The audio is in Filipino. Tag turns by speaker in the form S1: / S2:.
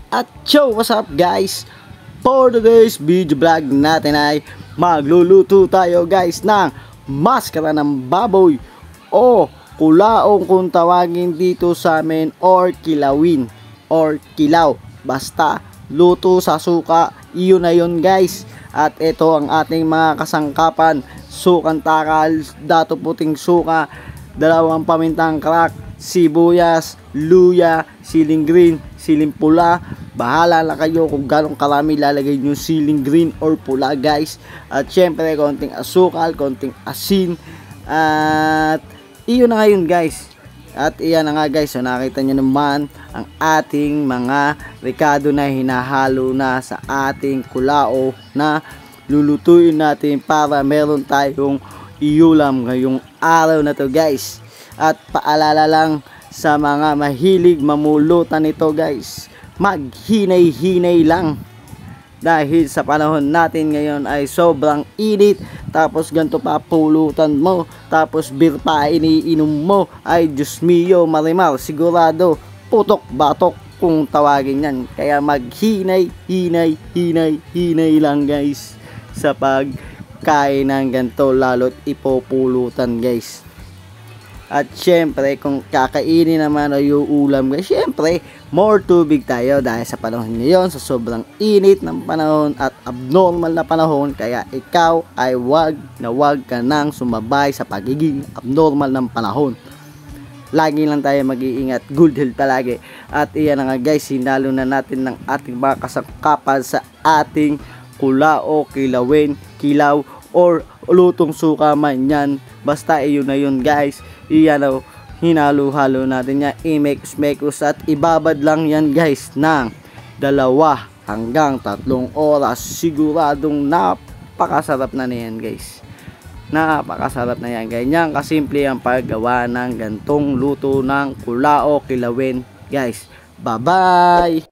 S1: At yo, what's up guys? For today's video vlog natin ay magluluto tayo guys ng maskara ng baboy o kulaong kung tawagin dito sa amin, or kilawin or kilaw. Basta luto sa suka, iyon na yun guys. At ito ang ating mga kasangkapan: sukang takal, dato puting suka, dalawang pamintang crack, sibuyas, luya, siling green, siling pula. Bahala na kayo kung ganong karami lalagay nyo siling green or pula guys. At syempre konting asukal, konting asin. At iyon na ngayon guys. At iyan na nga guys, so nakita nyo naman ang ating mga rekado na hinahalo na sa ating kulao na lulutuin natin para meron tayong iulam ngayong araw na to guys. At paalala lang sa mga mahilig mamulutan nito guys, maghinay-hinay lang. Dahil sa panahon natin ngayon ay sobrang init, tapos ganito pa pulutan mo, tapos beer pa iniinom mo, ay Diyos mio marimar, sigurado putok batok kung tawagin yan. Kaya maghinay lang guys sa pagkain ng ganito, lalo't ipopulutan guys. At syempre kung kakainin naman o yung ulam guys, syempre more tubig tayo dahil sa panahon ngayon, sa sobrang init ng panahon at abnormal na panahon. Kaya ikaw ay wag ka nang sumabay sa pagiging abnormal ng panahon. Lagi lang tayo mag-iingat, good health palagi. At iyan na nga guys, hinalo na natin ng ating mga kasangkapan sa ating kulao, kilawin, kilaw, or lutong suka man yan. Basta iyon na yun guys. Iyan o, hinalo-halo natin yan, i-mix at ibabad lang yan guys ng 2 hanggang 3 oras. Siguradong napakasarap na yan guys. Napakasarap na yan. Ganyan kasimple ang paggawa ng gantong luto ng kulao, kilawin guys. Bye bye.